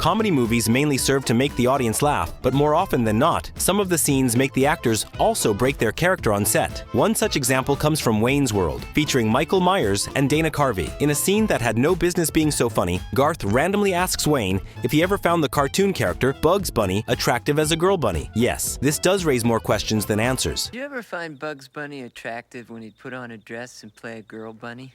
Comedy movies mainly serve to make the audience laugh, but more often than not, some of the scenes make the actors also break their character on set. One such example comes from Wayne's World, featuring Michael Myers and Dana Carvey. In a scene that had no business being so funny, Garth randomly asks Wayne if he ever found the cartoon character Bugs Bunny attractive as a girl bunny. Yes, this does raise more questions than answers. Did you ever find Bugs Bunny attractive when he'd put on a dress and play a girl bunny?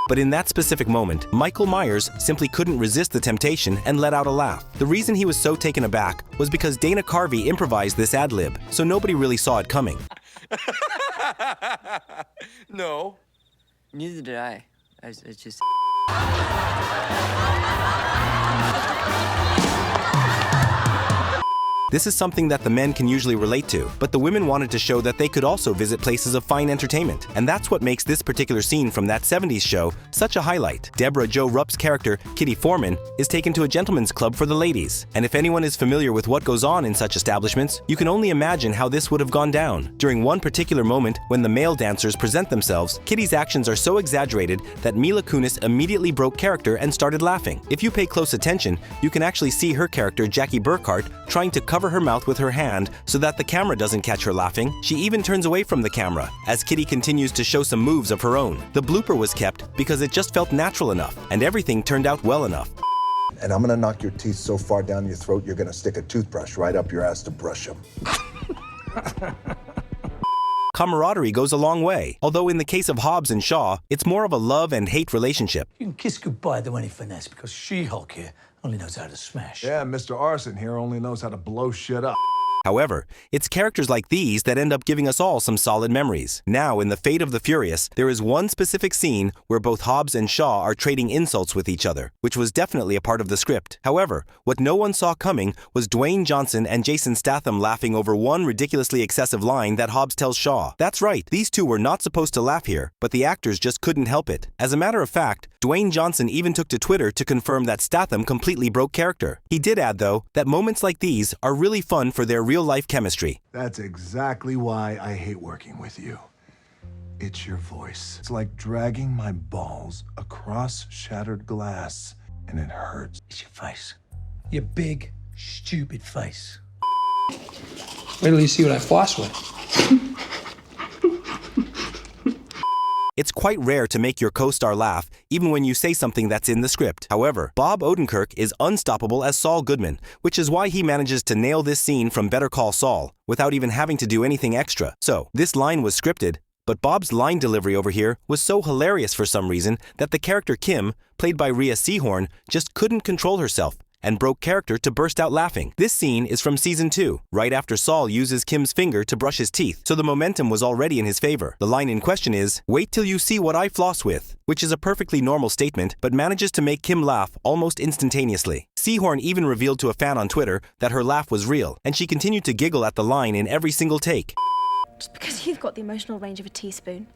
But in that specific moment, Michael Myers simply couldn't resist the temptation and let out a laugh. The reason he was so taken aback was because Dana Carvey improvised this ad-lib, so nobody really saw it coming. No. Neither did I. It's just... This is something that the men can usually relate to, but the women wanted to show that they could also visit places of fine entertainment. And that's what makes this particular scene from that 70s show such a highlight. Deborah Jo Rupp's character, Kitty Foreman, is taken to a gentleman's club for the ladies. And if anyone is familiar with what goes on in such establishments, you can only imagine how this would have gone down. During one particular moment, when the male dancers present themselves, Kitty's actions are so exaggerated that Mila Kunis immediately broke character and started laughing. If you pay close attention, you can actually see her character, Jackie Burkhart, trying to cover her mouth with her hand so that the camera doesn't catch her laughing. She even turns away from the camera as Kitty continues to show some moves of her own. The blooper was kept because it just felt natural enough, and everything turned out well enough. And I'm gonna knock your teeth so far down your throat, you're gonna stick a toothbrush right up your ass to brush them. Camaraderie goes a long way, although in the case of Hobbs and Shaw, it's more of a love and hate relationship. You can kiss goodbye to any finesse because She-Hulk here only knows how to smash. Yeah, Mr. Arson here only knows how to blow shit up. However, it's characters like these that end up giving us all some solid memories. Now, in The Fate of the Furious, there is one specific scene where both Hobbs and Shaw are trading insults with each other, which was definitely a part of the script. However, what no one saw coming was Dwayne Johnson and Jason Statham laughing over one ridiculously excessive line that Hobbs tells Shaw. That's right, these two were not supposed to laugh here, but the actors just couldn't help it. As a matter of fact, Dwayne Johnson even took to Twitter to confirm that Statham completely broke character. He did add, though, that moments like these are really fun for their real-life chemistry. That's exactly why I hate working with you. It's your voice. It's like dragging my balls across shattered glass, and it hurts. It's your face. Your big, stupid face. Wait till you see what I floss with. It's quite rare to make your co-star laugh, even when you say something that's in the script. However, Bob Odenkirk is unstoppable as Saul Goodman, which is why he manages to nail this scene from Better Call Saul without even having to do anything extra. So, this line was scripted, but Bob's line delivery over here was so hilarious for some reason that the character Kim, played by Rhea Seehorn, just couldn't control herself and broke character to burst out laughing. This scene is from season 2, right after Saul uses Kim's finger to brush his teeth, so the momentum was already in his favor. The line in question is, "Wait till you see what I floss with," which is a perfectly normal statement, but manages to make Kim laugh almost instantaneously. Seehorn even revealed to a fan on Twitter that her laugh was real, and she continued to giggle at the line in every single take. Just because you've got the emotional range of a teaspoon.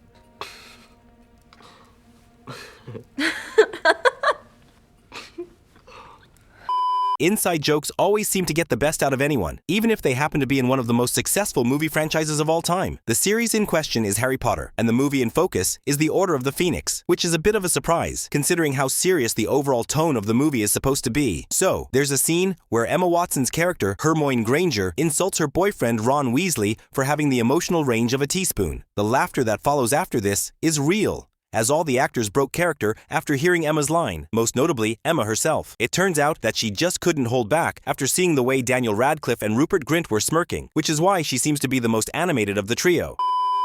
Inside jokes always seem to get the best out of anyone, even if they happen to be in one of the most successful movie franchises of all time. The series in question is Harry Potter, and the movie in focus is The Order of the Phoenix, which is a bit of a surprise, considering how serious the overall tone of the movie is supposed to be. So, there's a scene where Emma Watson's character, Hermione Granger, insults her boyfriend Ron Weasley for having the emotional range of a teaspoon. The laughter that follows after this is real, as all the actors broke character after hearing Emma's line, most notably Emma herself. It turns out that she just couldn't hold back after seeing the way Daniel Radcliffe and Rupert Grint were smirking, which is why she seems to be the most animated of the trio.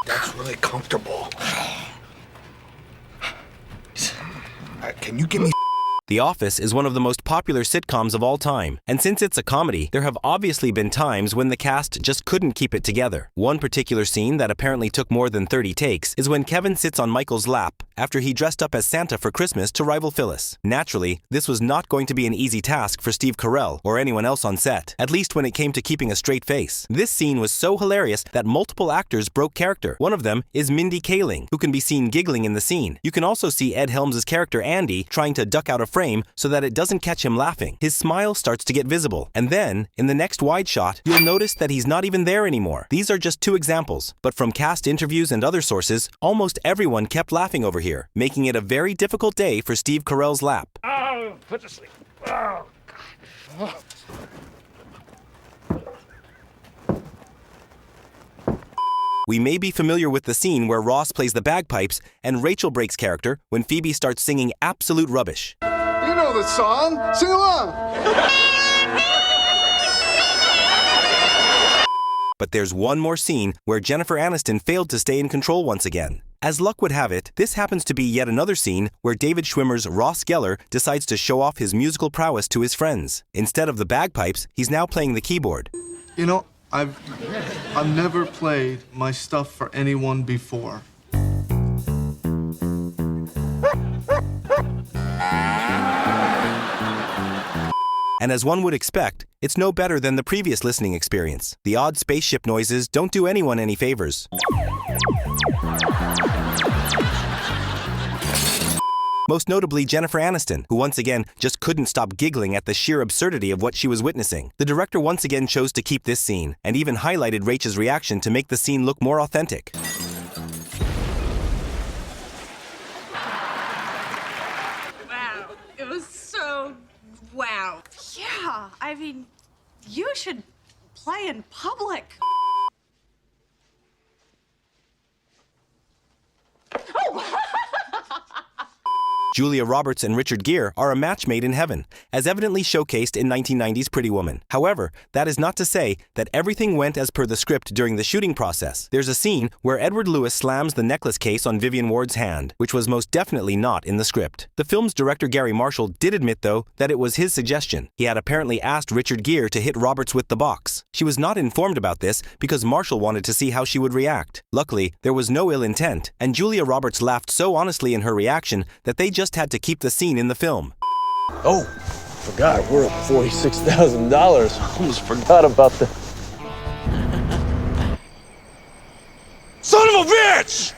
That's really comfortable. Can you give me... The Office is one of the most popular sitcoms of all time, and since it's a comedy, there have obviously been times when the cast just couldn't keep it together. One particular scene that apparently took more than 30 takes is when Kevin sits on Michael's lap after he dressed up as Santa for Christmas to rival Phyllis. Naturally, this was not going to be an easy task for Steve Carell or anyone else on set, at least when it came to keeping a straight face. This scene was so hilarious that multiple actors broke character. One of them is Mindy Kaling, who can be seen giggling in the scene. You can also see Ed Helms' character Andy trying to duck out of frame so that it doesn't catch him laughing. His smile starts to get visible, and then, in the next wide shot, you'll notice that he's not even there anymore. These are just 2 examples, but from cast interviews and other sources, almost everyone kept laughing over here, making it a very difficult day for Steve Carell's lap. Put to sleep. Oh, God. We may be familiar with the scene where Ross plays the bagpipes and Rachel breaks character when Phoebe starts singing absolute rubbish. You know the song. Sing along. But there's one more scene where Jennifer Aniston failed to stay in control once again. As luck would have it, this happens to be yet another scene where David Schwimmer's Ross Geller decides to show off his musical prowess to his friends. Instead of the bagpipes, he's now playing the keyboard. You know, I've never played my stuff for anyone before. And as one would expect, it's no better than the previous listening experience. The odd spaceship noises don't do anyone any favors. Most notably Jennifer Aniston, who once again just couldn't stop giggling at the sheer absurdity of what she was witnessing. The director once again chose to keep this scene, and even highlighted Rachel's reaction to make the scene look more authentic. Wow, it was so wow. Yeah, I mean, you should play in public. Julia Roberts and Richard Gere are a match made in heaven, as evidently showcased in 1990's Pretty Woman. However, that is not to say that everything went as per the script during the shooting process. There's a scene where Edward Lewis slams the necklace case on Vivian Ward's hand, which was most definitely not in the script. The film's director Gary Marshall did admit, though, that it was his suggestion. He had apparently asked Richard Gere to hit Roberts with the box. She was not informed about this because Marshall wanted to see how she would react. Luckily, there was no ill intent, and Julia Roberts laughed so honestly in her reaction that they just had to keep the scene in the film. Oh, forgot, we're up $46,000. Almost forgot about the... Son of a bitch!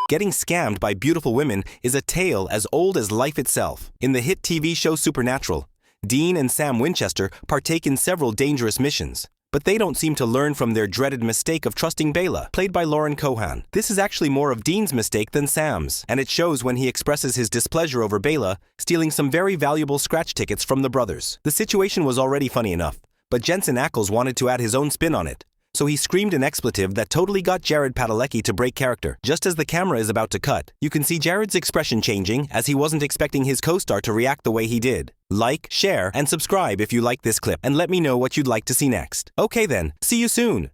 Getting scammed by beautiful women is a tale as old as life itself. In the hit TV show Supernatural, Dean and Sam Winchester partake in several dangerous missions. But they don't seem to learn from their dreaded mistake of trusting Bela, played by Lauren Cohan. This is actually more of Dean's mistake than Sam's, and it shows when he expresses his displeasure over Bela stealing some very valuable scratch tickets from the brothers. The situation was already funny enough, but Jensen Ackles wanted to add his own spin on it. So he screamed an expletive that totally got Jared Padalecki to break character. Just as the camera is about to cut, you can see Jared's expression changing as he wasn't expecting his co-star to react the way he did. Like, share, and subscribe if you like this clip, and let me know what you'd like to see next. Okay then, see you soon!